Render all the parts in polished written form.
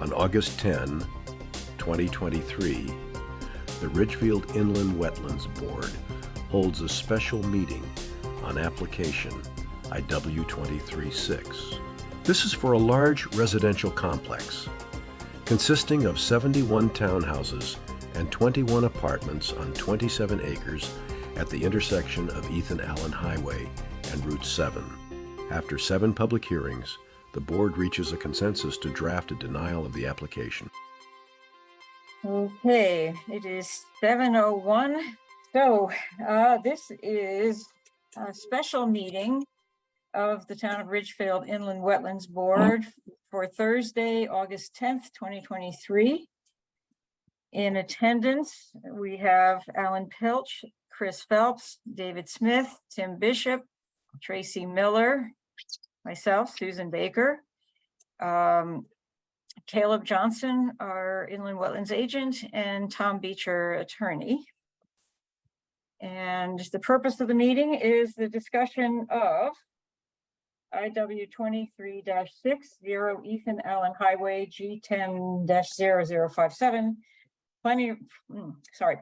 On August 10, 2023, the Ridgefield Inland Wetlands Board holds a special meeting on application IW This is for a large residential complex consisting of 71 townhouses and 21 apartments on 27 acres at the intersection of Ethan Allen Highway and Route 7. After 7 public hearings, the board reaches a consensus to draft a denial of the application. Okay, it is 7:01. So this is a special meeting of the Town of Ridgefield Inland Wetlands Board for Thursday, August 10th, 2023. In attendance, we have Alan Pilch, Chris Phelps, David Smith, Tim Bishop, Tracy Miller, myself, Susan Baker, Caleb Johnson, our Inland Wetlands agent, and Tom Beecher, attorney. And the purpose of the meeting is the discussion of IW 23-6, Ethan Allen Highway, G10-0057,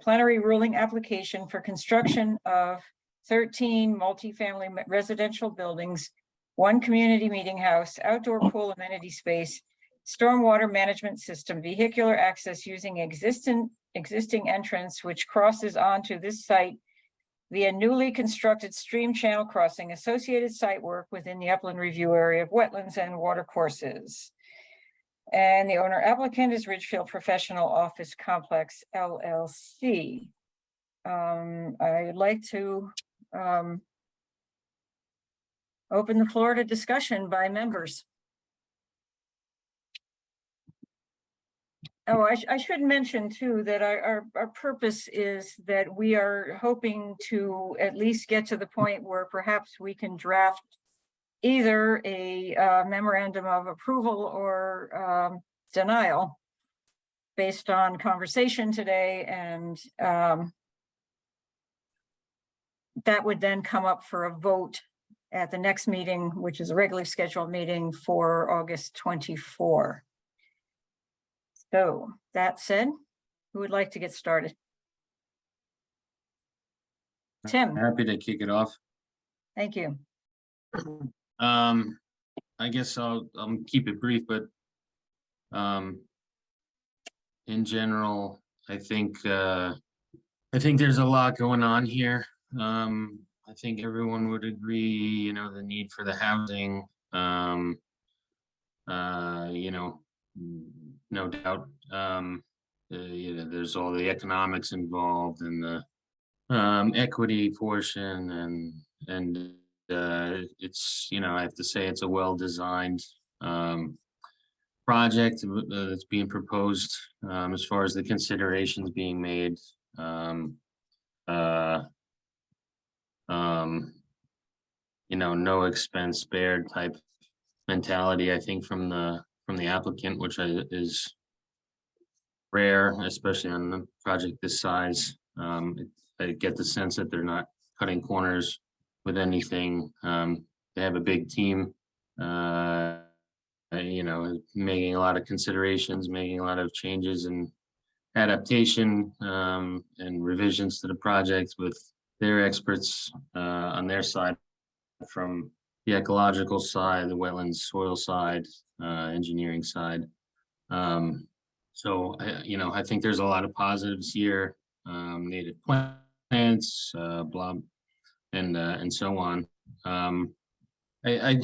plenary ruling application for construction of 13 multifamily residential buildings, 1 community meeting house, outdoor pool amenity space, stormwater management system, vehicular access using existing entrance which crosses onto this site via newly constructed stream channel crossing, associated site work within the upland review area of wetlands and water courses. And the owner applicant is Ridgefield Professional Office Complex, LLC. I'd like to open the floor to discussion by members. Oh, I should mention too that our purpose is that we are hoping to at least get to the point where perhaps we can draft either a memorandum of approval or denial based on conversation today, and that would then come up for a vote at the next meeting, which is a regularly scheduled meeting for August 24. So that said, who would like to get started? Tim. Happy to kick it off. Thank you. I guess I'll keep it brief, but in general, I think there's a lot going on here. I think everyone would agree, the need for the housing, no doubt. There's all the economics involved and the equity portion, and it's, I have to say, it's a well-designed project that's being proposed. As far as the considerations being made, no expense spared type mentality, I think, from the applicant, which is rare, especially on a project this size. I get the sense that they're not cutting corners with anything. They have a big team, making a lot of considerations, making a lot of changes and adaptation and revisions to the project with their experts on their side, from the ecological side, the wetlands, soil side, engineering side. So I think there's a lot of positives here. Native plants, blah, and so on. I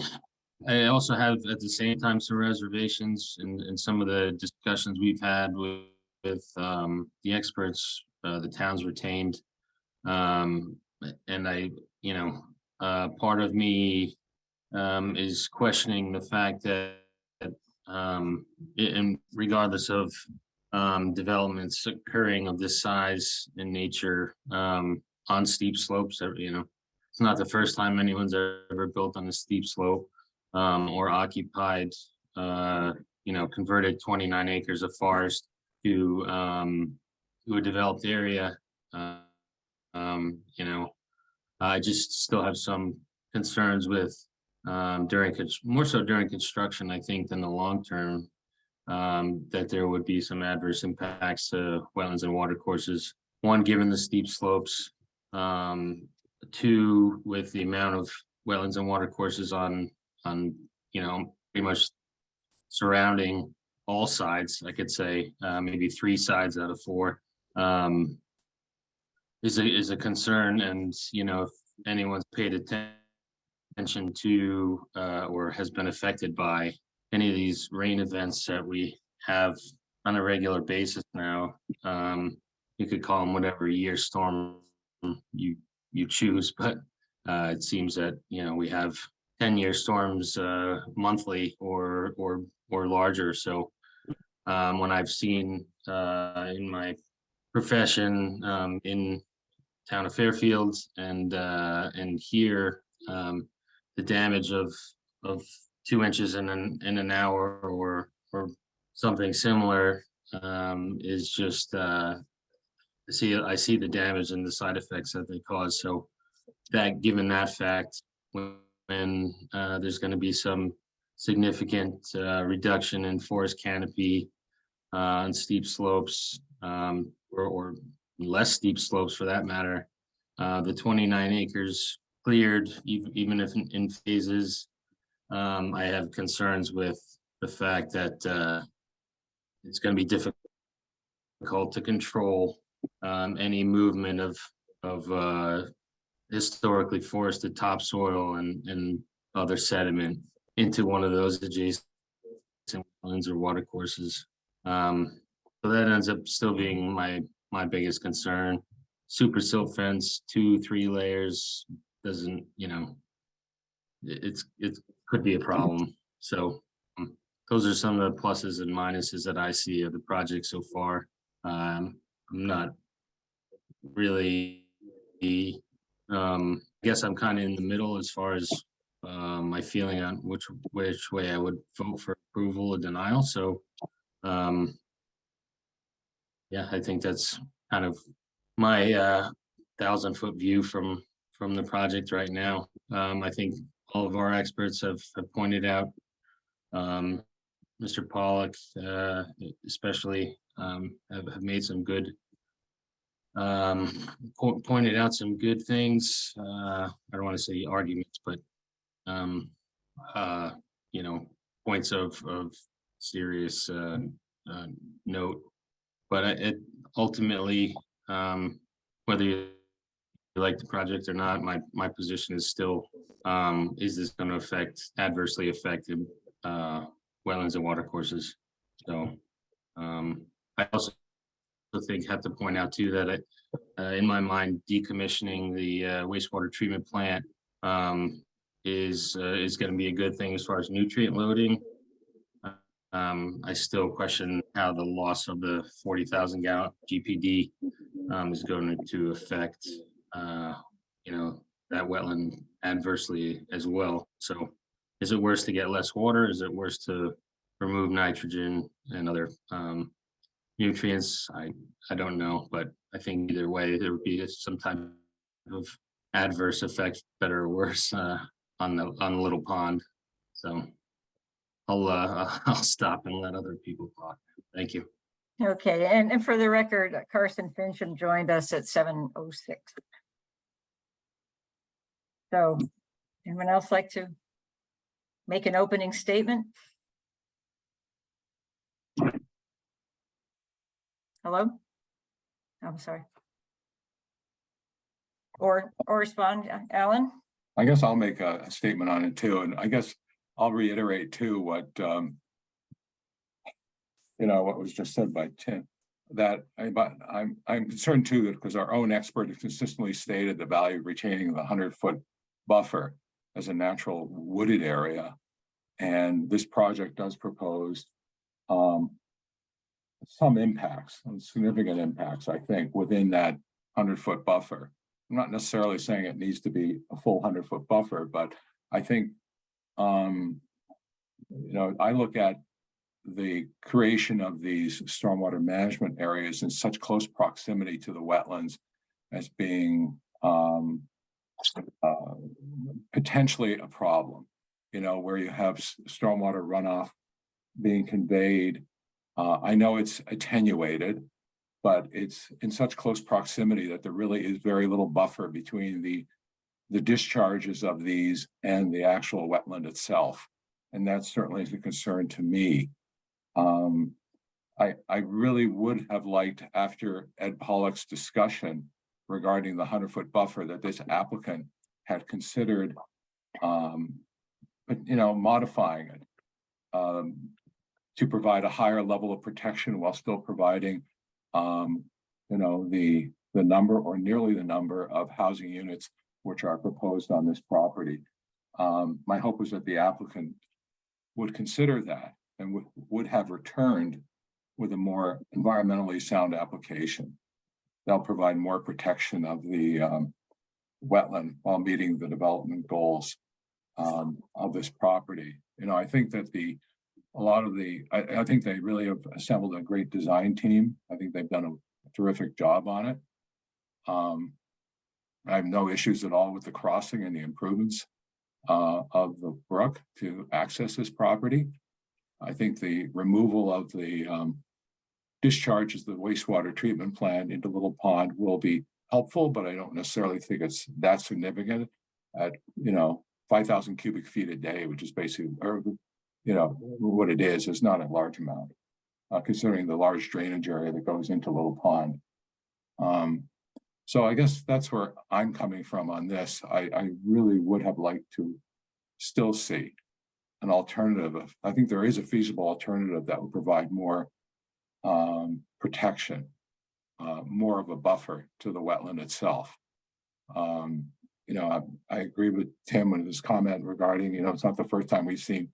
also have at the same time some reservations in some of the discussions we've had with the experts the town's retained, and part of me is questioning the fact that regardless of developments occurring of this size in nature on steep slopes, it's not the first time anyone's ever built on a steep slope or occupied, converted 29 acres of forest to a developed area. I just still have some concerns with more so during construction, I think, than the long term. that there would be some adverse impacts to wetlands and watercourses. One, given the steep slopes. Two, with the amount of wetlands and watercourses on pretty much surrounding all sides, I could say, maybe 3 sides out of 4, is a concern. And, if anyone's paid attention to or has been affected by any of these rain events that we have on a regular basis now, you could call them whatever year storm you choose, but it seems that we have 10-year storms monthly or larger. So when I've seen in my profession in town of Fairfield and here, the damage of 2 inches in an hour or something similar is just I see the damage and the side effects that they cause. So that, given that fact, when there's going to be some significant reduction in forest canopy on steep slopes, or less steep slopes for that matter, the 29 acres cleared, even if in phases, I have concerns with the fact that it's going to be difficult to control any movement of historically forested topsoil and other sediment into one of those adjacent wetlands or watercourses. So that ends up still being my biggest concern. Super silt fence, 2-3 layers doesn't, it could be a problem. So those are some of the pluses and minuses that I see of the project so far. I'm not really, I guess I'm kind of in the middle as far as my feeling on which way I would vote for approval or denial. So yeah, I think that's kind of my 1,000-foot view from the project right now. I think all of our experts have pointed out, Mr. Pollock especially, have made some good, pointed out some good things. I don't want to say arguments, but points of serious note. But it ultimately, whether you like the project or not, my position is still, is this going to adversely affect wetlands and watercourses? So I also have to point out too that in my mind, decommissioning the wastewater treatment plant is going to be a good thing as far as nutrient loading. I still question how the loss of the 40,000 gallon GPD is going to affect that wetland adversely as well. So is it worse to get less water? Is it worse to remove nitrogen and other nutrients? I don't know, but I think either way there would be some type of adverse effect, better or worse, on the little pond. So I'll stop and let other people talk. Thank you. Okay, and for the record, Carson Fincham joined us at 7:06. So, anyone else like to make an opening statement? Hello? I'm sorry. Or respond, Alan? I guess I'll make a statement on it too, and I guess I'll reiterate too what what was just said by Tim. That I'm concerned too, because our own expert has consistently stated the value of retaining the 100-foot buffer as a natural wooded area, and this project does propose some impacts, some significant impacts, I think, within that 100-foot buffer. I'm not necessarily saying it needs to be a full 100-foot buffer, but I think, I look at the creation of these stormwater management areas in such close proximity to the wetlands as being potentially a problem, where you have stormwater runoff being conveyed I know it's attenuated, but it's in such close proximity that there really is very little buffer between the discharges of these and the actual wetland itself. And that certainly is a concern to me. I really would have liked, after Ed Pollock's discussion regarding the 100-foot buffer, that this applicant had considered, modifying it to provide a higher level of protection while still providing, the number or nearly the number of housing units which are proposed on this property. My hope was that the applicant would consider that and would have returned with a more environmentally sound application. They'll provide more protection of the wetland while meeting the development goals of this property. I think that I think they really have assembled a great design team. I think they've done a terrific job on it. I have no issues at all with the crossing and the improvements of the brook to access this property. I think the removal of the discharges, the wastewater treatment plant into Little Pond will be helpful, but I don't necessarily think it's that significant at, 5,000 cubic feet a day, which is basically, what it is not a large amount, considering the large drainage area that goes into Little Pond. So I guess that's where I'm coming from on this. I really would have liked to still see an alternative. I think there is a feasible alternative that would provide more protection, more of a buffer to the wetland itself. I agree with Tim in his comment regarding, it's not the first time we've seen,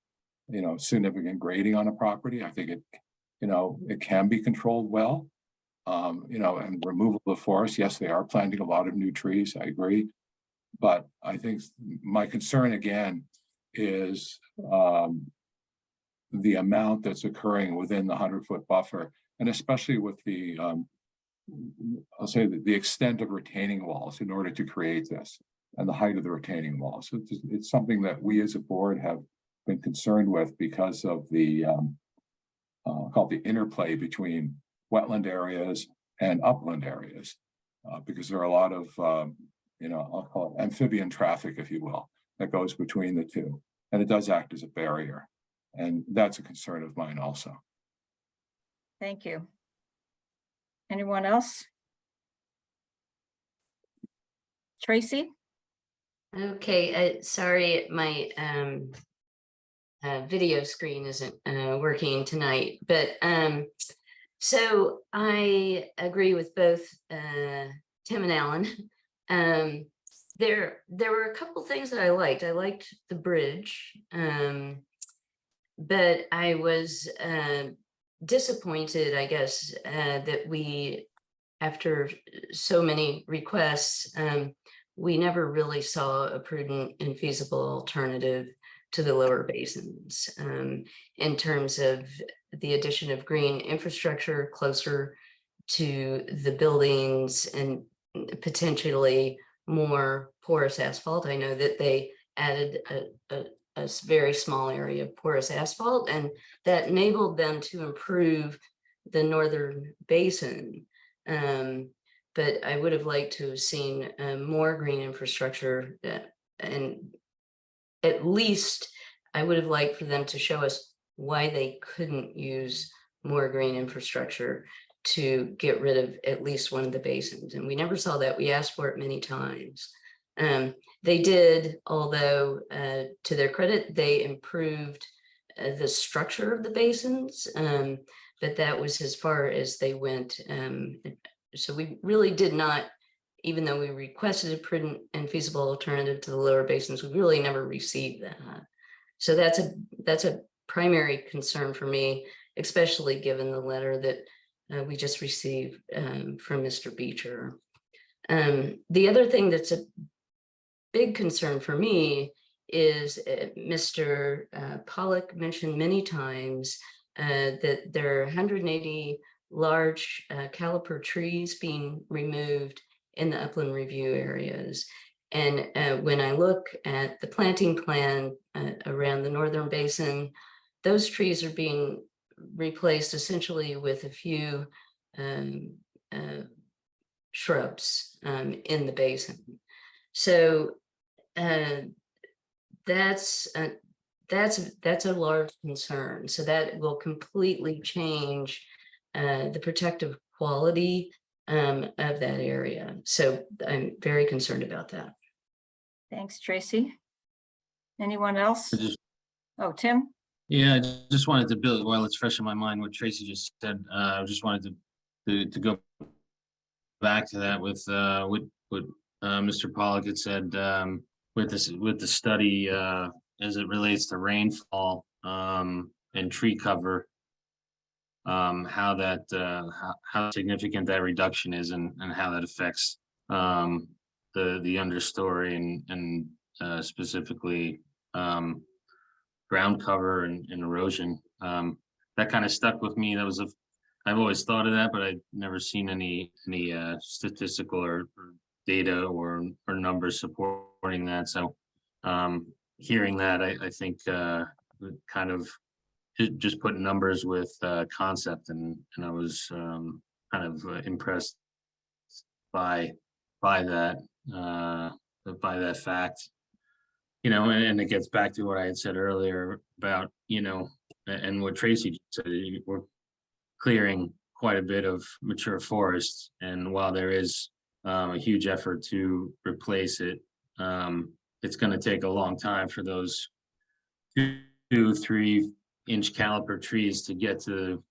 significant grading on a property. I think it can be controlled well. And removal of the forest. Yes, they are planting a lot of new trees. I agree. But I think my concern again is the amount that's occurring within the 100-foot buffer, and especially with the, I'll say the extent of retaining walls in order to create this and the height of the retaining walls. So it's something that we as a board have been concerned with because of the called the interplay between wetland areas and upland areas, because there are a lot of, I'll call it amphibian traffic, if you will, that goes between the two. And it does act as a barrier. And that's a concern of mine also. Thank you. Anyone else? Tracy? Okay, sorry, my video screen isn't working tonight, but so I agree with both Tim and Alan. There were a couple things that I liked. I liked the bridge, but I was disappointed, I guess, that we, after so many requests, we never really saw a prudent and feasible alternative to the lower basins in terms of the addition of green infrastructure closer to the buildings and potentially more porous asphalt. I know that they added a very small area of porous asphalt, and that enabled them to improve the northern basin. But I would have liked to have seen more green infrastructure, and at least I would have liked for them to show us why they couldn't use more green infrastructure to get rid of at least one of the basins. And we never saw that. We asked for it many times. They did, although to their credit, they improved the structure of the basins, but that was as far as they went. So we really did not, even though we requested a prudent and feasible alternative to the lower basins, we really never received that. So that's a primary concern for me, especially given the letter that we just received from Mr. Beecher. The other thing that's a big concern for me is Mr. Pollock mentioned many times that there are 180 large caliper trees being removed in the upland review areas. And when I look at the planting plan around the northern basin, those trees are being replaced essentially with a few shrubs in the basin. So that's a large concern. So that will completely change the protective quality of that area. So I'm very concerned about that. Thanks, Tracy. Anyone else? Oh, Tim? Yeah, I just wanted to build, while it's fresh in my mind, what Tracy just said. I just wanted to go back to that with what Mr. Pollock had said with the study as it relates to rainfall and tree cover, how significant that reduction is and how that affects the understory and specifically ground cover and erosion. That kind of stuck with me. I've always thought of that, but I've never seen any statistical or data or numbers supporting that. So hearing that, I think kind of just put numbers with concept, and I was kind of impressed by that fact. And it gets back to what I had said earlier about, and what Tracy said, we're clearing quite a bit of mature forest. And while there is a huge effort to replace it, it's going to take a long time for those 2-3 inch caliper trees to get to,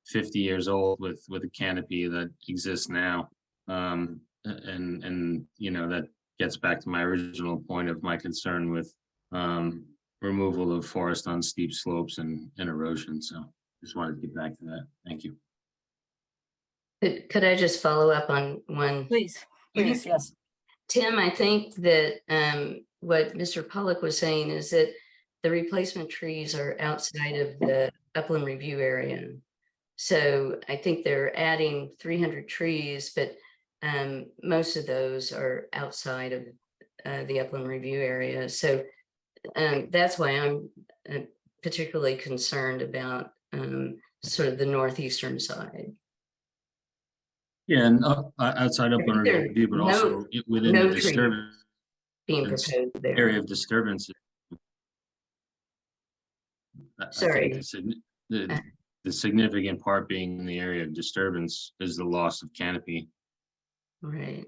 50 years old with a canopy that exists now. And that gets back to my original point of my concern with removal of forest on steep slopes and erosion. So just wanted to get back to that. Thank you. Could I just follow up on one? Please, yes. Tim, I think that what Mr. Pollock was saying is that the replacement trees are outside of the upland review area. So I think they're adding 300 trees, but most of those are outside of the upland review area. So that's why I'm particularly concerned about sort of the northeastern side. Yeah, and outside upland review, but also within the disturbance being proposed there. Area of disturbance. Sorry. I think the significant part being in the area of disturbance is the loss of canopy. Right.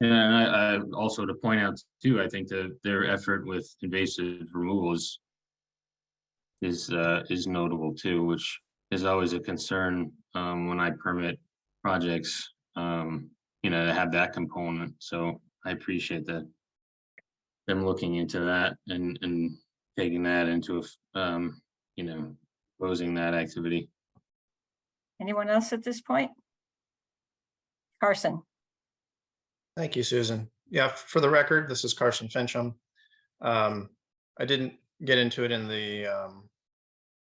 And I also, to point out too, I think that their effort with invasive removals is notable too, which is always a concern when I permit projects, to have that component. So I appreciate that them looking into that and taking that into opposing that activity. Anyone else at this point? Carson. Thank you, Susan. Yeah, for the record, this is Carson Fincham. I didn't get into it in the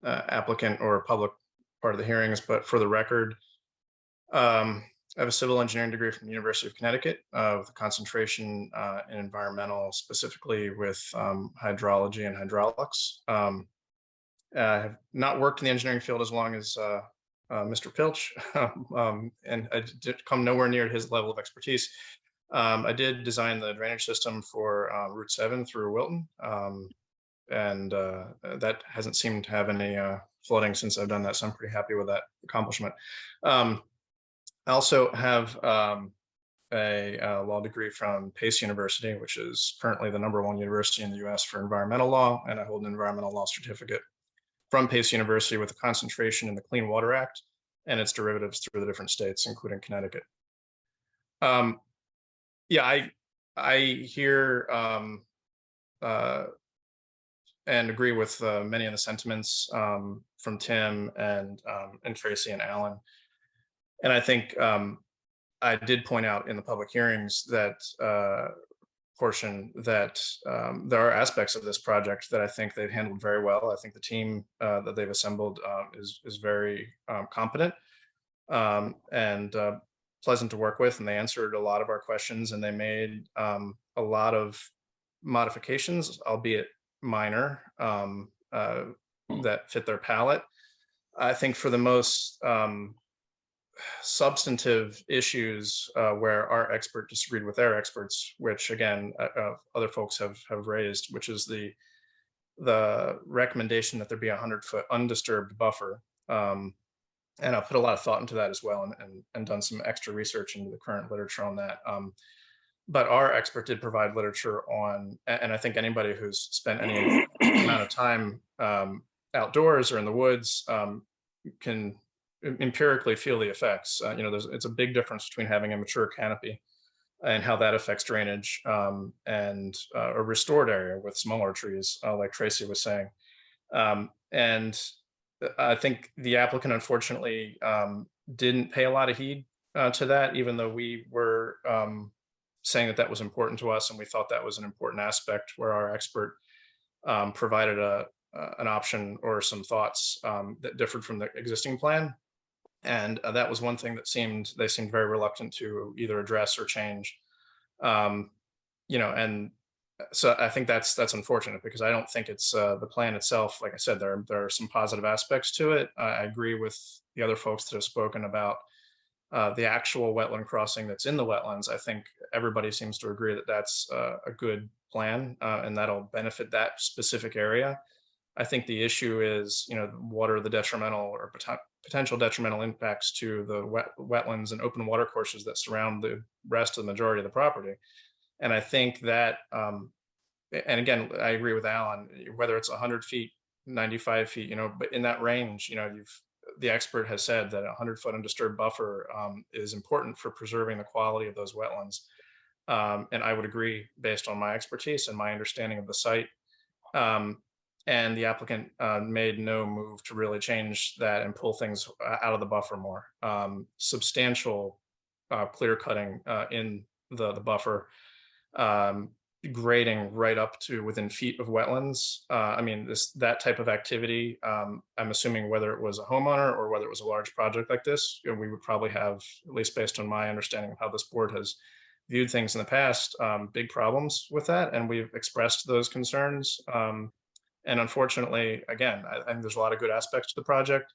applicant or public part of the hearings, but for the record, I have a civil engineering degree from the University of Connecticut with a concentration in environmental, specifically with hydrology and hydraulics. I have not worked in the engineering field as long as Mr. Pilch, and I did come nowhere near his level of expertise. I did design the drainage system for Route 7 through Wilton, and that hasn't seemed to have any flooding since I've done that, so I'm pretty happy with that accomplishment. I also have a law degree from Pace University, which is currently the #1 university in the US for environmental law, and I hold an environmental law certificate from Pace University with a concentration in the Clean Water Act and its derivatives through the different states, including Connecticut. Yeah, I hear and agree with many of the sentiments from Tim and Tracy and Alan. And I think I did point out in the public hearings that portion that there are aspects of this project that I think they've handled very well. I think the team that they've assembled is very competent and pleasant to work with, and they answered a lot of our questions, and they made a lot of modifications, albeit minor, that fit their palette. I think for the most substantive issues where our expert disagreed with their experts, which again, other folks have raised, which is the recommendation that there be a 100-foot undisturbed buffer. And I've put a lot of thought into that as well, and done some extra research into the current literature on that. But our expert did provide literature on, and I think anybody who's spent any amount of time outdoors or in the woods can empirically feel the effects. It's a big difference between having a mature canopy and how that affects drainage, and a restored area with smaller trees, like Tracy was saying. And I think the applicant unfortunately didn't pay a lot of heed to that, even though we were saying that that was important to us, and we thought that was an important aspect where our expert provided an option or some thoughts that differed from the existing plan. And that was one thing that they seemed very reluctant to either address or change. And so I think that's unfortunate, because I don't think it's the plan itself. Like I said, there are some positive aspects to it. I agree with the other folks that have spoken about the actual wetland crossing that's in the wetlands. I think everybody seems to agree that that's a good plan, and that'll benefit that specific area. I think the issue is, what are the detrimental or potential detrimental impacts to the wetlands and open water courses that surround the rest of the majority of the property. And I think that, and again, I agree with Alan, whether it's 100 feet, 95 feet, but in that range, the expert has said that a 100-foot undisturbed buffer is important for preserving the quality of those wetlands. And I would agree based on my expertise and my understanding of the site. And the applicant made no move to really change that and pull things out of the buffer more. Substantial clear cutting in the buffer, grading right up to within feet of wetlands. That type of activity, I'm assuming whether it was a homeowner or whether it was a large project like this, we would probably have, at least based on my understanding of how this board has viewed things in the past, big problems with that. And we've expressed those concerns. And unfortunately, again, I think there's a lot of good aspects to the project,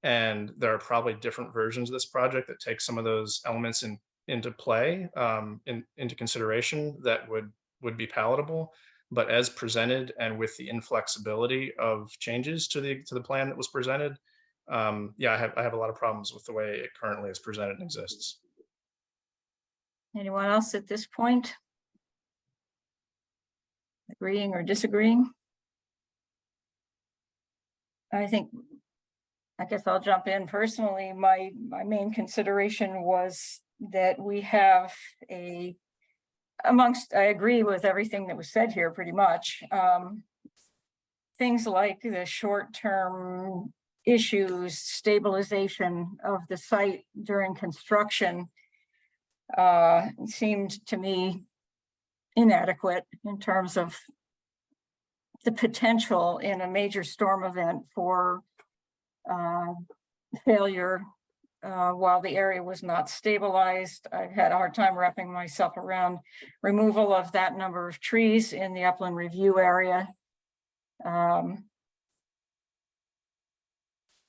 and there are probably different versions of this project that take some of those elements into play, into consideration, that would be palatable. But as presented, and with the inflexibility of changes to the plan that was presented, I have a lot of problems with the way it currently is presented and exists. Anyone else at this point? Agreeing or disagreeing? I guess I'll jump in personally. My main consideration was that we have I agree with everything that was said here pretty much. Things like the short-term issues, stabilization of the site during construction seemed to me inadequate in terms of the potential in a major storm event for failure while the area was not stabilized. I've had a hard time wrapping myself around removal of that number of trees in the upland review area.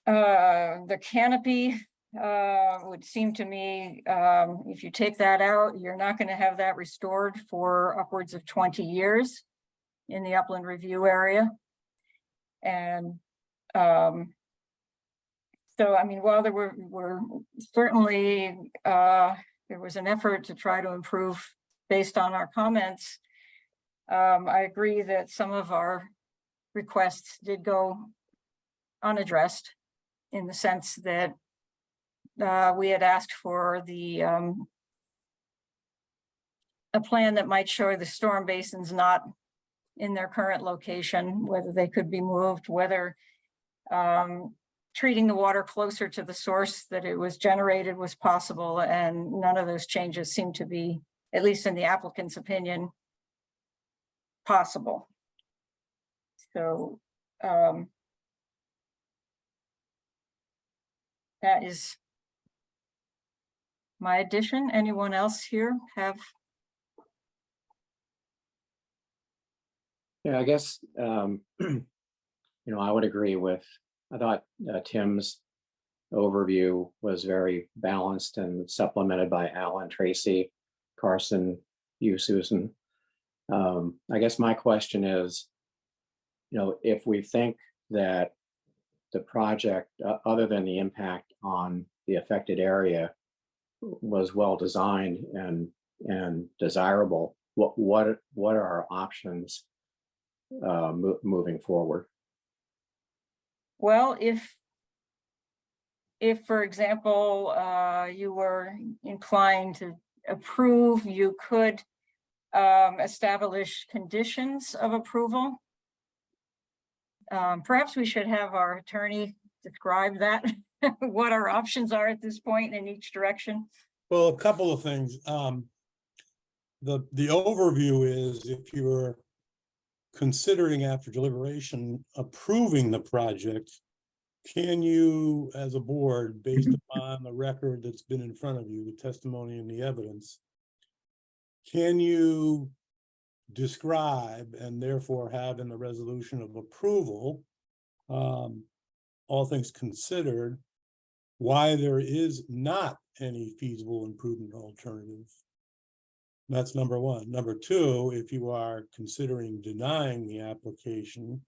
The canopy would seem to me, if you take that out, you're not going to have that restored for upwards of 20 years in the upland review area. And so, while there were certainly, there was an effort to try to improve based on our comments, I agree that some of our requests did go unaddressed, in the sense that we had asked for a plan that might show the storm basins not in their current location, whether they could be moved, whether treating the water closer to the source that it was generated was possible, and none of those changes seem to be, at least in the applicant's opinion, possible. So that is my addition. Anyone else here have? Yeah, I guess, I would agree with I thought Tim's overview was very balanced and supplemented by Alan, Tracy, Carson, you, Susan. I guess my question is, if we think that the project, other than the impact on the affected area, was well designed and desirable, what are our options moving forward? Well, if, for example, you were inclined to approve, you could establish conditions of approval. Perhaps we should have our attorney describe that, what our options are at this point in each direction. Well, a couple of things. The overview is, if you're considering after deliberation approving the project, can you, as a board, based upon the record that's been in front of you, the testimony and the evidence, can you describe and therefore have in the resolution of approval, all things considered, why there is not any feasible and prudent alternative? That's number one. Number two, if you are considering denying the application,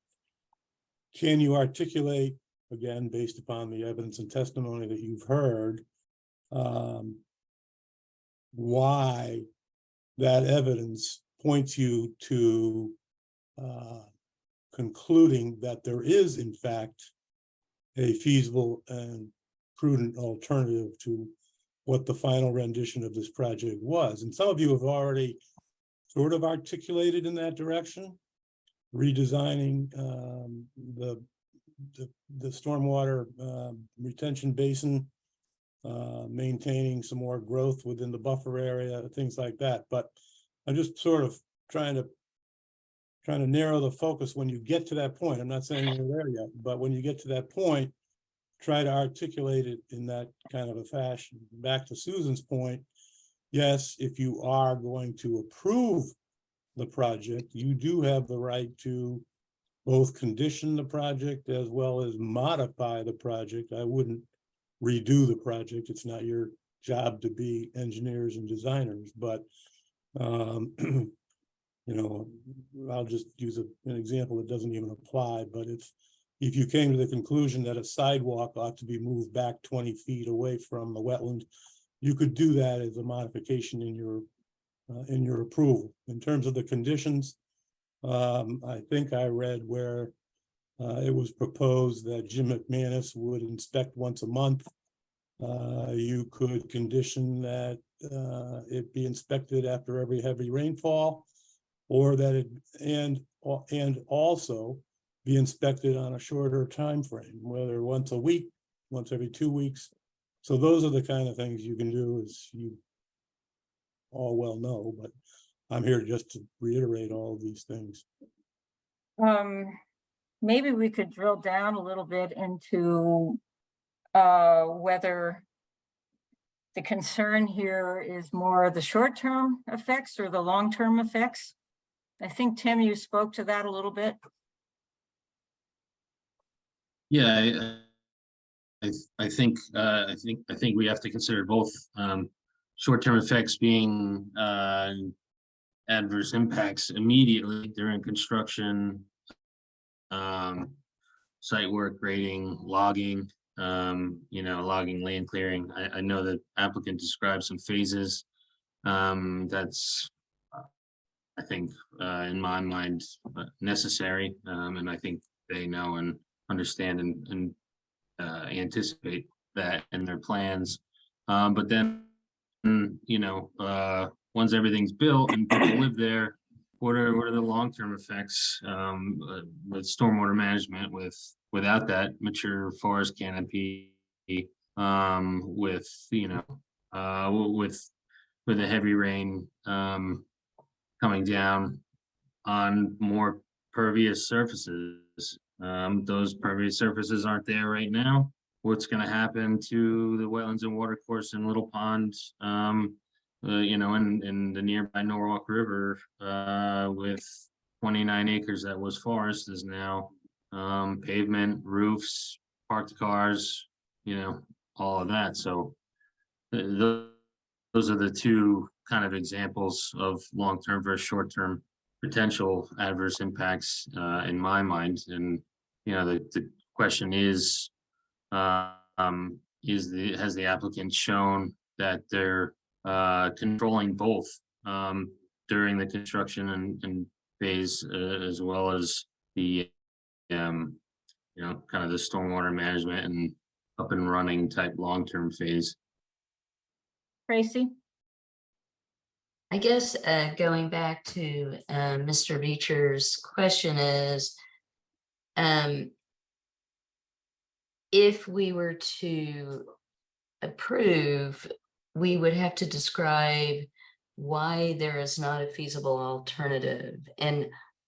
can you articulate, again, based upon the evidence and testimony that you've heard, why that evidence points you to concluding that there is, in fact, a feasible and prudent alternative to what the final rendition of this project was? And some of you have already sort of articulated in that direction, redesigning the stormwater retention basin, maintaining some more growth within the buffer area, things like that. But I'm just sort of trying to narrow the focus when you get to that point. I'm not saying you're there yet, but when you get to that point, try to articulate it in that kind of a fashion. Back to Susan's point, yes, if you are going to approve the project, you do have the right to both condition the project as well as modify the project. I wouldn't redo the project. It's not your job to be engineers and designers, but I'll just use an example that doesn't even apply. But if you came to the conclusion that a sidewalk ought to be moved back 20 feet away from the wetland, you could do that as a modification in your approval. In terms of the conditions, I think I read where it was proposed that Jim McManus would inspect once a month. You could condition that it be inspected after every heavy rainfall, or that it and also be inspected on a shorter time frame, whether once a week, once every 2 weeks. So those are the kind of things you can do, as you all well know, but I'm here just to reiterate all of these things. Maybe we could drill down a little bit into whether the concern here is more the short-term effects or the long-term effects. I think, Tim, you spoke to that a little bit. Yeah, I think we have to consider both short-term effects being adverse impacts immediately during construction, site work, grading, logging, logging, land clearing. I know that applicant described some phases. That's, I think, in my mind, necessary, and I think they know and understand and anticipate that in their plans. But then, once everything's built and people live there, what are the long-term effects with stormwater management, without that mature forest canopy, with a heavy rain coming down on more pervious surfaces. Those pervious surfaces aren't there right now. What's going to happen to the wetlands and watercourse in Little Pond, in the nearby Norwalk River, with 29 acres that was forest is now pavement, roofs, parked cars, you know, all of that. So those are the two kind of examples of long-term versus short-term potential adverse impacts in my mind. And, you know, the question is has the applicant shown that they're controlling both during the construction and phase as well as the you know, kind of the stormwater management and up and running type long-term phase. Tracy? I guess going back to Mr. Beecher's question is, if we were to approve, we would have to describe why there is not a feasible alternative. And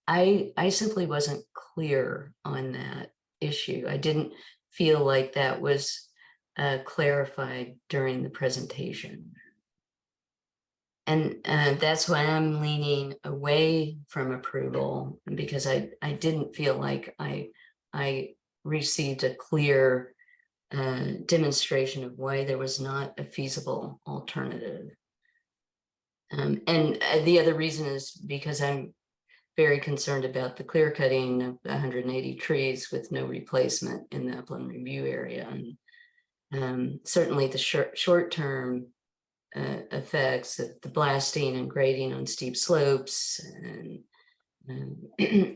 I simply wasn't clear on that issue. I didn't feel like that was clarified during the presentation. And that's why I'm leaning away from approval, because I didn't feel like I received a clear demonstration of why there was not a feasible alternative. And the other reason is because I'm very concerned about the clear cutting of 180 trees with no replacement in the upland review area. And certainly the short-term effects of the blasting and grading on steep slopes and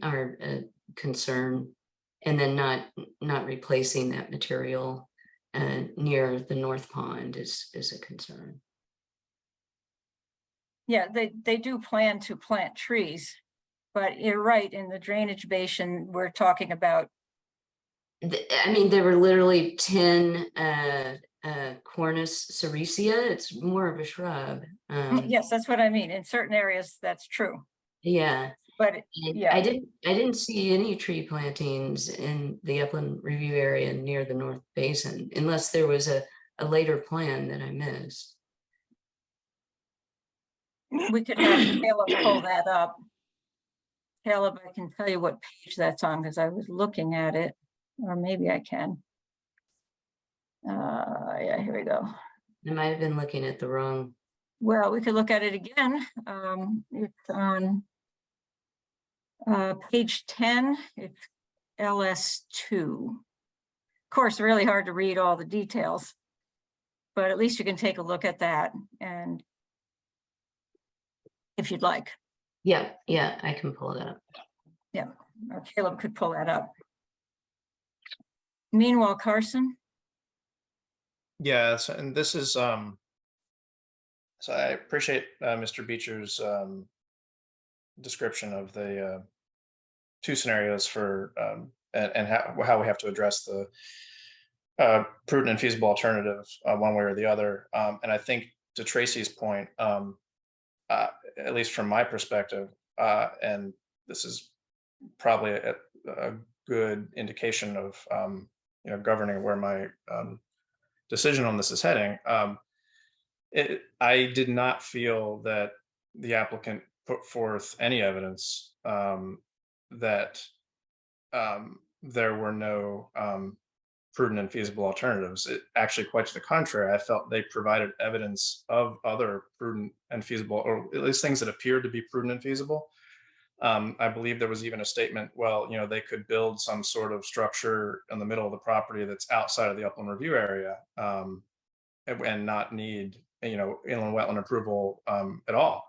are a concern, and then not replacing that material near the North Pond is a concern. Yeah, they do plan to plant trees, but you're right, in the drainage basin, we're talking about. I mean, there were literally 10 Cornus sericea. It's more of a shrub. Yes, that's what I mean. In certain areas, that's true. Yeah. But yeah, I didn't see any tree plantings in the upland review area near the North Basin, unless there was a later plan that I missed. we could have Caleb pull that up. Caleb, I can tell you what page that's on because I was looking at it, or maybe I can. Yeah, here we go. I might have been looking at the wrong. Well, we could look at it again. It's on page 10. It's LS2. Of course, really hard to read all the details, but at least you can take a look at that, and if you'd like. Yeah, I can pull it up. Yeah, or Caleb could pull that up. Meanwhile, Carson. Yeah, and this is, so I appreciate Mr. Beecher's description of the two scenarios for, and how we have to address the prudent and feasible alternative one way or the other. And I think to Tracy's point, at least from my perspective, and this is probably a good indication of governing where my decision on this is heading. I did not feel that the applicant put forth any evidence that there were no prudent and feasible alternatives. It actually, quite to the contrary, I felt they provided evidence of other prudent and feasible, or at least things that appeared to be prudent and feasible. I believe there was even a statement, well, they could build some sort of structure in the middle of the property that's outside of the upland review area and not need, inland wetland approval at all,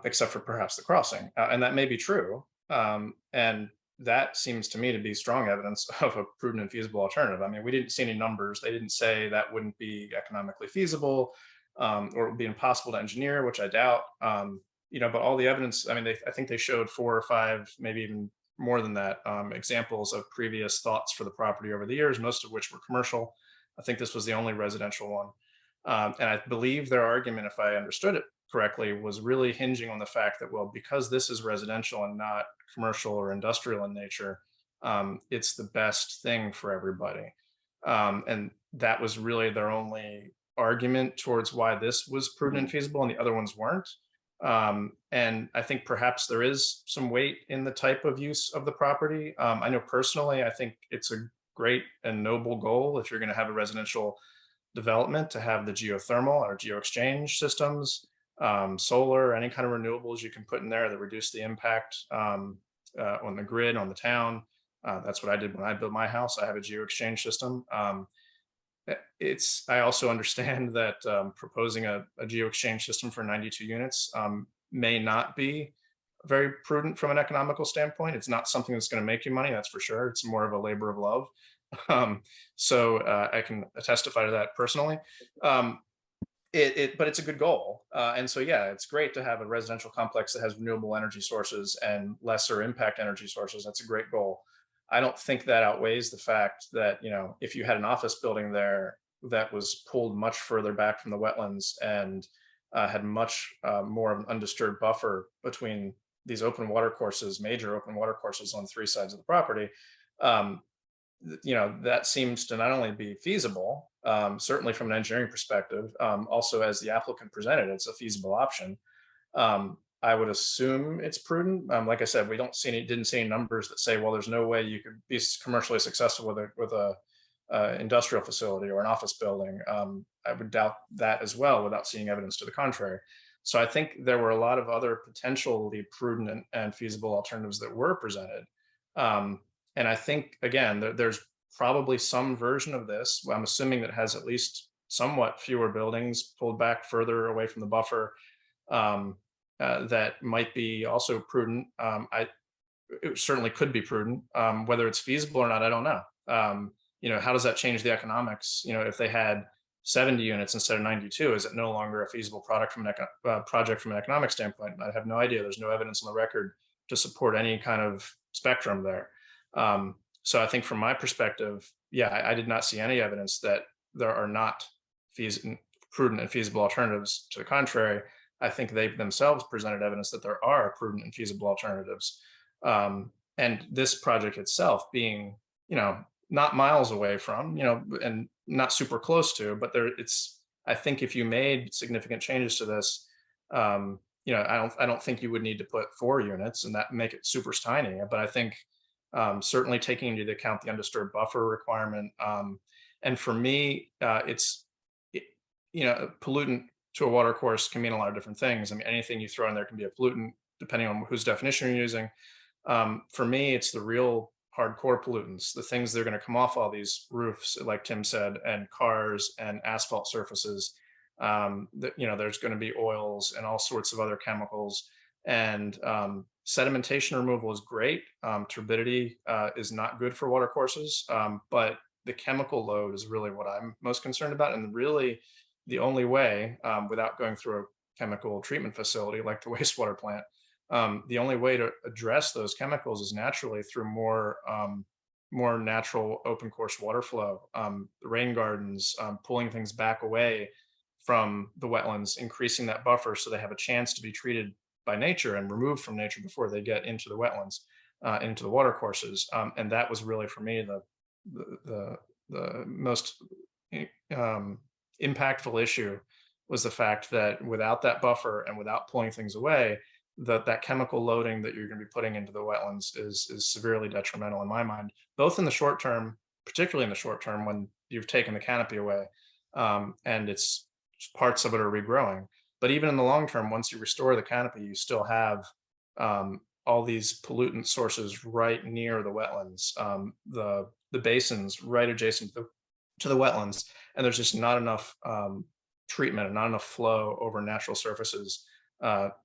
except for perhaps the crossing. And that may be true. And that seems to me to be strong evidence of a prudent and feasible alternative. I mean, we didn't see any numbers. They didn't say that wouldn't be economically feasible or it would be impossible to engineer, which I doubt. But all the evidence, I mean, I think they showed 4 or 5, maybe even more than that, examples of previous thoughts for the property over the years, most of which were commercial. I think this was the only residential one. And I believe their argument, if I understood it correctly, was really hinging on the fact that, well, because this is residential and not commercial or industrial in nature, it's the best thing for everybody. And that was really their only argument towards why this was prudent and feasible and the other ones weren't. And I think perhaps there is some weight in the type of use of the property. I know personally, I think it's a great and noble goal if you're going to have a residential development to have the geothermal or geo exchange systems, solar, any kind of renewables you can put in there that reduce the impact on the grid, on the town. That's what I did when I built my house. I have a geo exchange system. I also understand that proposing a geo exchange system for 92 units may not be very prudent from an economical standpoint. It's not something that's going to make you money, that's for sure. It's more of a labor of love. So I can testify to that personally. But it's a good goal. And so, yeah, it's great to have a residential complex that has renewable energy sources and lesser impact energy sources. That's a great goal. I don't think that outweighs the fact that, you know, if you had an office building there that was pulled much further back from the wetlands and had much more of an undisturbed buffer between these open water courses, major open water courses on 3 sides of the property, you know, that seems to not only be feasible, certainly from an engineering perspective, also as the applicant presented, it's a feasible option. I would assume it's prudent. Like I said, we didn't see any numbers that say, well, there's no way you could be commercially successful with a industrial facility or an office building. I would doubt that as well without seeing evidence to the contrary. So I think there were a lot of other potentially prudent and feasible alternatives that were presented. And I think, again, there's probably some version of this, I'm assuming, that has at least somewhat fewer buildings pulled back further away from the buffer, that might be also prudent. It certainly could be prudent. Whether it's feasible or not, I don't know. You know, how does that change the economics? You know, if they had 70 units instead of 92, is it no longer a feasible project from an economic standpoint? I have no idea. There's no evidence on the record to support any kind of spectrum there. So I think from my perspective, yeah, I did not see any evidence that there are not prudent and feasible alternatives. To the contrary, I think they themselves presented evidence that there are prudent and feasible alternatives. And this project itself being, you know, not miles away from, you know, and not super close to, but I think if you made significant changes to this, you know, I don't think you would need to put 4 units and that make it super tiny. But I think certainly taking into account the undisturbed buffer requirement. And for me, you know, a pollutant to a water course can mean a lot of different things. I mean, anything you throw in there can be a pollutant, depending on whose definition you're using. For me, it's the real hardcore pollutants, the things that are going to come off all these roofs, like Tim said, and cars and asphalt surfaces. That, you know, there's going to be oils and all sorts of other chemicals. And sedimentation removal is great. Turbidity is not good for water courses, but the chemical load is really what I'm most concerned about. And really the only way, without going through a chemical treatment facility like the wastewater plant, the only way to address those chemicals is naturally through more natural open course water flow, the rain gardens, pulling things back away from the wetlands, increasing that buffer so they have a chance to be treated by nature and removed from nature before they get into the wetlands, into the water courses. And that was really, for me, the most impactful issue, was the fact that without that buffer and without pulling things away, that chemical loading that you're going to be putting into the wetlands is severely detrimental in my mind, both in the short term, particularly in the short term when you've taken the canopy away, and it's parts of it are regrowing. But even in the long term, once you restore the canopy, you still have all these pollutant sources right near the wetlands, the basins right adjacent to the wetlands, and there's just not enough treatment and not enough flow over natural surfaces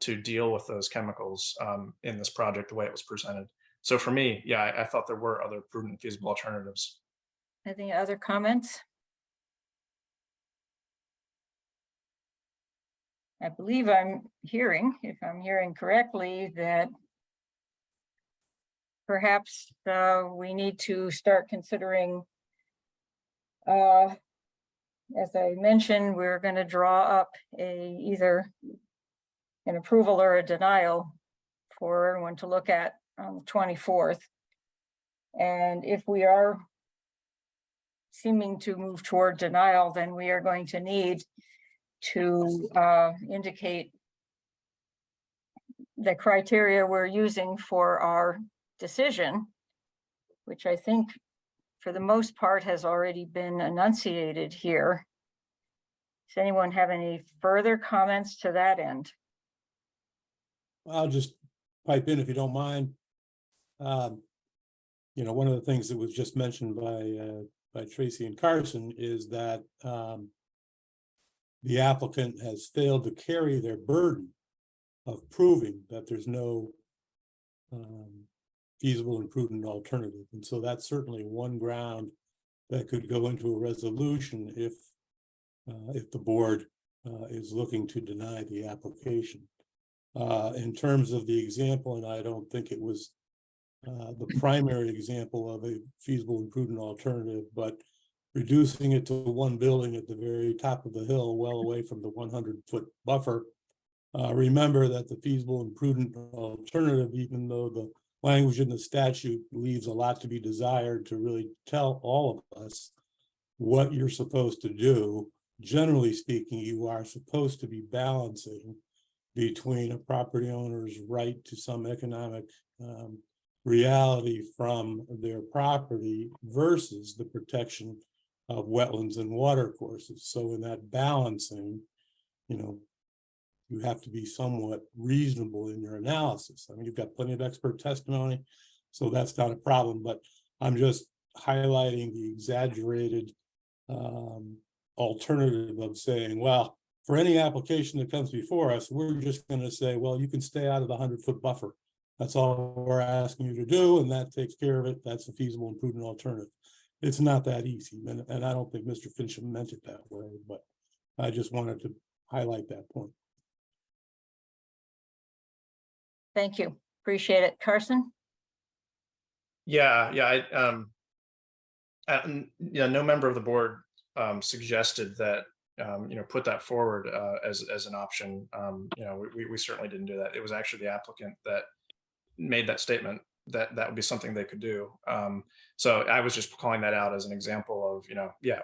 to deal with those chemicals in this project the way it was presented. So for me, yeah, I thought there were other prudent and feasible alternatives. Any other comments? I believe I'm hearing, if I'm hearing correctly, that perhaps we need to start considering, as I mentioned, we're going to draw up either an approval or a denial for everyone to look at on the 24th. And if we are seeming to move toward denial, then we are going to need to indicate the criteria we're using for our decision, which I think for the most part, has already been enunciated here. Does anyone have any further comments to that end? I'll just pipe in if you don't mind. You know, one of the things that was just mentioned by Tracy and Carson is that the applicant has failed to carry their burden of proving that there's no feasible and prudent alternative. And so that's certainly one ground that could go into a resolution if the board is looking to deny the application. In terms of the example, and I don't think it was the primary example of a feasible and prudent alternative, but reducing it to one building at the very top of the hill, well away from the 100-foot buffer. Remember that the feasible and prudent alternative, even though the language in the statute leaves a lot to be desired to really tell all of us what you're supposed to do, generally speaking, you are supposed to be balancing between a property owner's right to some economic reality from their property versus the protection of wetlands and water courses. So in that balancing, you know, you have to be somewhat reasonable in your analysis. I mean, you've got plenty of expert testimony, so that's not a problem, but I'm just highlighting the exaggerated alternative of saying, well, for any application that comes before us, we're just going to say, well, you can stay out of the 100-foot buffer. That's all we're asking you to do, and that takes care of it. That's a feasible and prudent alternative. It's not that easy, and I don't think Mr. Fincham meant it that way, but I just wanted to highlight that point. Thank you. Appreciate it. Carson? Yeah, no member of the board suggested that put that forward as an option. We certainly didn't do that. It was actually the applicant that made that statement that would be something they could do. So I was just calling that out as an example of,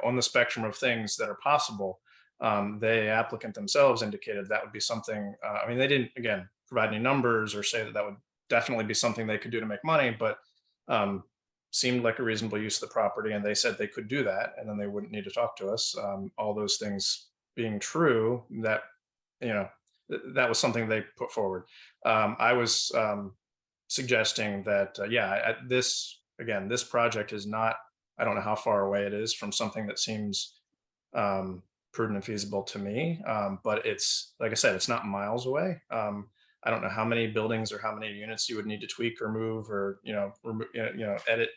on the spectrum of things that are possible, the applicant themselves indicated that would be something. I mean, they didn't, again, provide any numbers or say that would definitely be something they could do to make money, but seemed like a reasonable use of the property, and they said they could do that, and then they wouldn't need to talk to us. All those things being true, that that was something they put forward. I was suggesting that this project is not, I don't know how far away it is from something that seems prudent and feasible to me, but it's, like I said, it's not miles away. I don't know how many buildings or how many units you would need to tweak or move or edit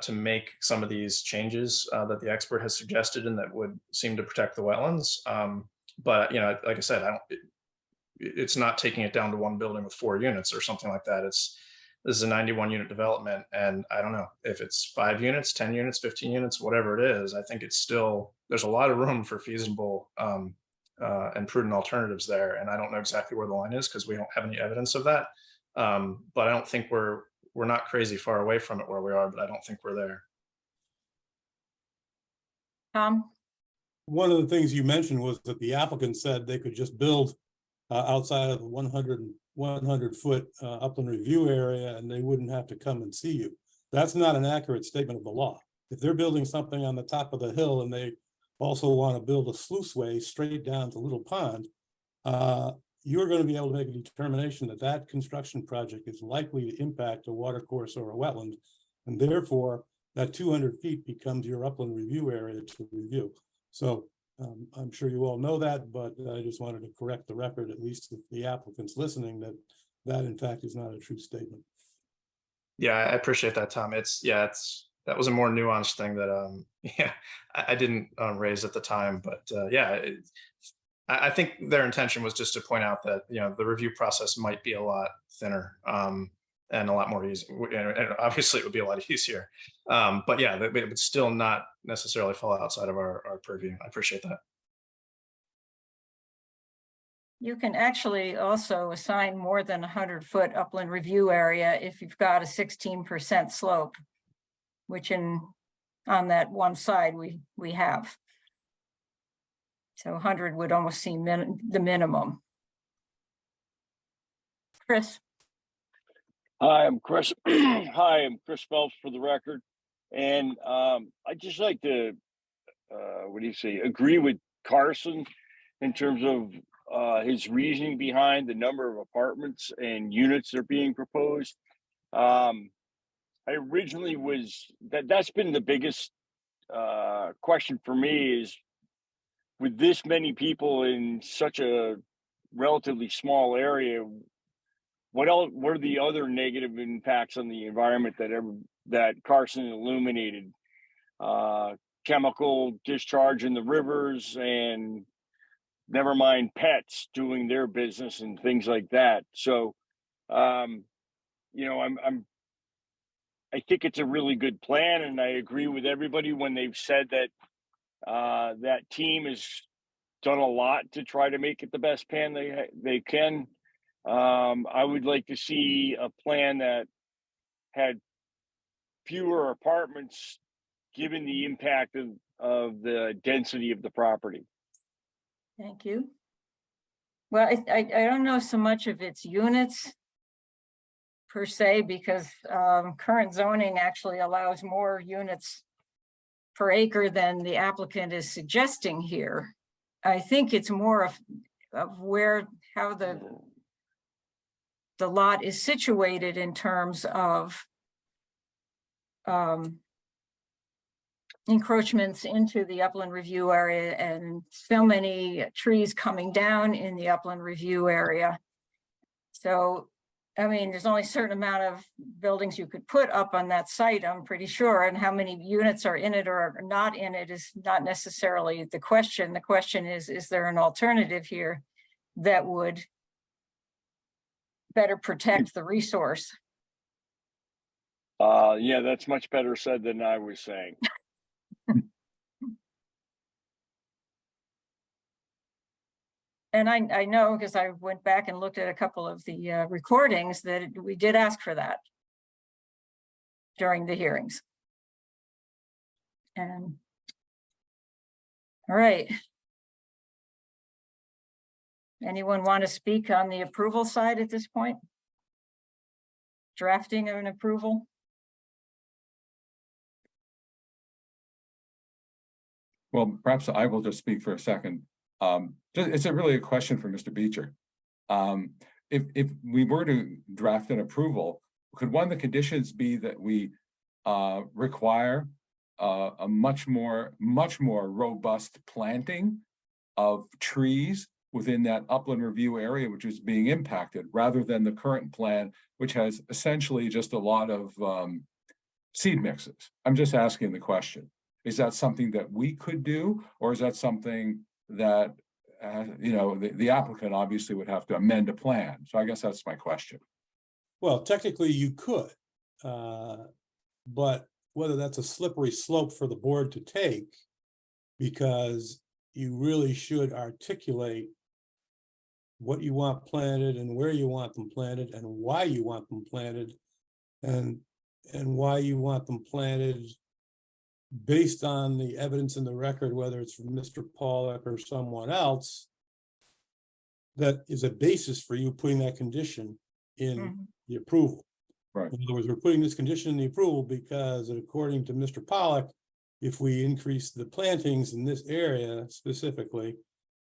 to make some of these changes that the expert has suggested and that would seem to protect the wetlands. But like I said, it's not taking it down to one building with 4 units or something like that. This is a 91 unit development, and I don't know if it's 5 units, 10 units, 15 units, whatever it is. I think it's still, there's a lot of room for feasible and prudent alternatives there. And I don't know exactly where the line is because we don't have any evidence of that. But I don't think we're not crazy far away from it where we are, but I don't think we're there. Tom? One of the things you mentioned was that the applicant said they could just build outside of the 100-foot upland review area and they wouldn't have to come and see you. That's not an accurate statement of the law. If they're building something on the top of the hill and they also want to build a sluiceway straight down to Little Pond, you're going to be able to make a determination that that construction project is likely to impact a watercourse or a wetland, and therefore that 200 feet becomes your upland review area to review. So I'm sure you all know that, but I just wanted to correct the record, at least if the applicant's listening, that in fact is not a true statement. Yeah, I appreciate that, Tom. That was a more nuanced thing that I didn't raise at the time, but I think their intention was just to point out that the review process might be a lot thinner and a lot more easy, and obviously it would be a lot easier. But yeah, it would still not necessarily fall outside of our purview. I appreciate that. You can actually also assign more than 100-foot upland review area if you've got a 16% slope, which on that one side we have. So 100 would almost seem the minimum. Chris. Hi, I'm Chris. Hi, I'm Chris Phelps for the record. And I'd just like to, agree with Carson in terms of his reasoning behind the number of apartments and units that are being proposed. I originally that's been the biggest question for me is with this many people in such a relatively small area, what are the other negative impacts on the environment that Carson illuminated? Chemical discharge in the rivers, and never mind pets doing their business and things like that. So, I think it's a really good plan, and I agree with everybody when they've said that that team has done a lot to try to make it the best plan they can. I would like to see a plan that had fewer apartments, given the impact of the density of the property. Thank you. Well, I don't know so much of its units per se, because current zoning actually allows more units per acre than the applicant is suggesting here. I think it's more of how the lot is situated in terms of encroachments into the upland review area, and so many trees coming down in the upland review area. So, I mean, there's only a certain amount of buildings you could put up on that site, I'm pretty sure, and how many units are in it or are not in it is not necessarily the question. The question is there an alternative here that would better protect the resource? Yeah, that's much better said than I was saying. And I know, because I went back and looked at a couple of the recordings, that we did ask for that during the hearings. And all right. Anyone want to speak on the approval side at this point? Drafting of an approval? Well, perhaps I will just speak for a second. It's really a question for Mr. Beecher. If we were to draft an approval, could one of the conditions be that we require a much more robust planting of trees within that upland review area, which is being impacted, rather than the current plan, which has essentially just a lot of seed mixes? I'm just asking the question. Is that something that we could do, or is that something that, the applicant obviously would have to amend a plan? So I guess that's my question. Well, technically you could, but whether that's a slippery slope for the board to take, because you really should articulate what you want planted and where you want them planted and why you want them planted, and why you want them planted based on the evidence in the record, whether it's from Mr. Pollack or someone else, that is a basis for you putting that condition in the approval. Right. In other words, we're putting this condition in the approval because, according to Mr. Pollack, if we increase the plantings in this area specifically,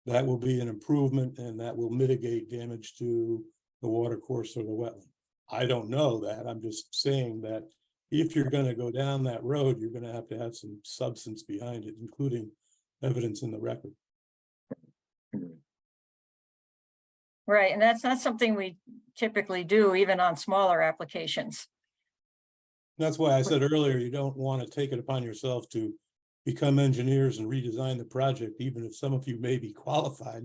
that will be an improvement and that will mitigate damage to the water course or the wetland. I don't know that. I'm just saying that if you're going to go down that road, you're going to have some substance behind it, including evidence in the record. Right, and that's not something we typically do, even on smaller applications. That's why I said earlier, you don't want to take it upon yourself to become engineers and redesign the project, even if some of you may be qualified.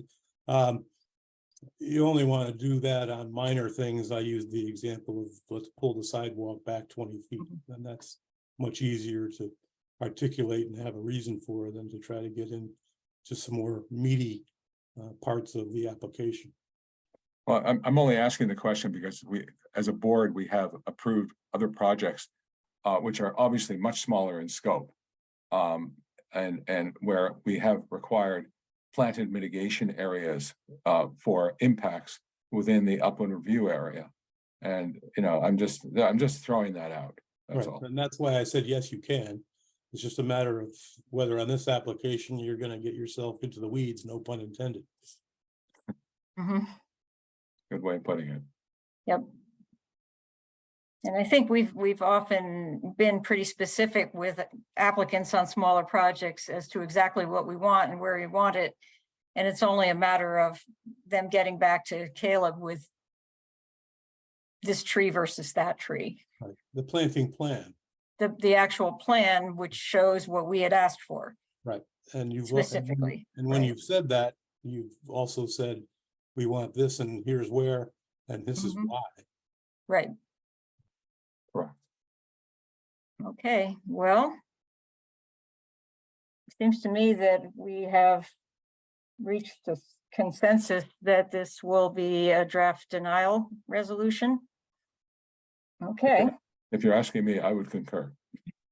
You only want to do that on minor things. I used the example of let's pull the sidewalk back 20 feet, and that's much easier to articulate and have a reason for than to try to get into some more meaty parts of the application. Well, I'm only asking the question because we, as a board, we have approved other projects, which are obviously much smaller in scope, and where we have required planted mitigation areas for impacts within the upland review area. And I'm just throwing that out. That's Right, all. and that's why I said, yes, you can. It's just a matter of whether on this application, you're gonna get yourself into the weeds, no pun intended. Mhm. Good way of putting it. Yep. And I think we've often been pretty specific with applicants on smaller projects as to exactly what we want and where we want it. And it's only a matter of them getting back to Caleb with this tree versus that tree. Right. The planting plan, The actual plan, which shows what we had asked for right, and you've. specifically. And when right. you've said that, you've also said, we want this and here's where, and this is Mhm. why. Right. Correct. Okay, well. It seems to me that we have reached a consensus that this will be a draft denial resolution. Okay, If you're asking me, I would concur.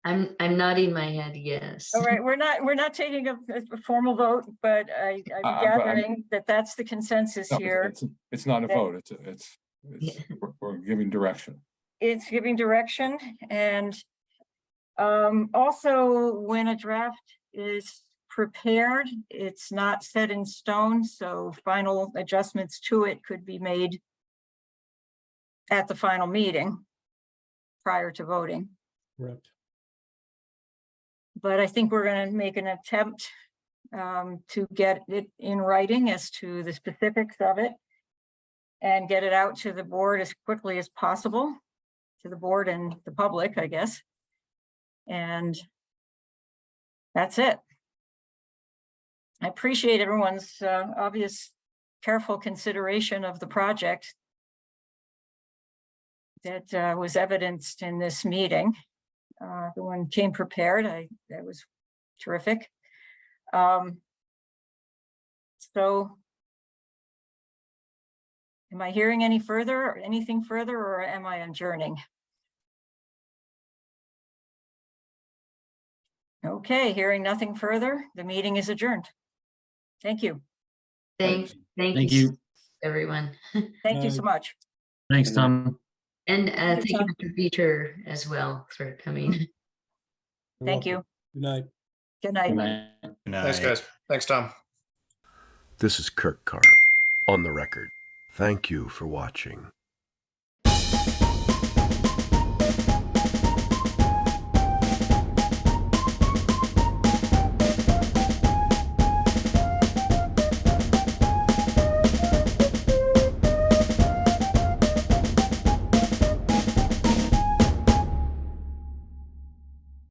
I'm nodding my head, yes. all right, we're not taking a formal vote, but I'm but I'm- gathering that that's the consensus No, here. it's not a that- vote, we're giving direction. It's giving direction and also when a draft is prepared, it's not set in stone, so final adjustments to it could be made at the final meeting prior to voting. Correct. But I think we're going to make an attempt to get it in writing as to the specifics of it and get it out to the board as quickly as possible, to the board and the public, I guess. And that's it. I appreciate everyone's obvious careful consideration of the project that was evidenced in this meeting. Everyone came prepared. That was terrific. So am I hearing any further or anything further, or am I adjourning? Okay, hearing nothing further, the meeting is adjourned. Thank you. Thank Thank you, you. everyone. Thank you so much. Thanks, Tom. And Thank thank you, you, Tom. Mr. Beecher, as well, for coming. You're Thank welcome. you. Good night. Good night. Good night. Thanks, guys. Thanks, Tom. This is Kirk Carr, on the record. Thank you for watching.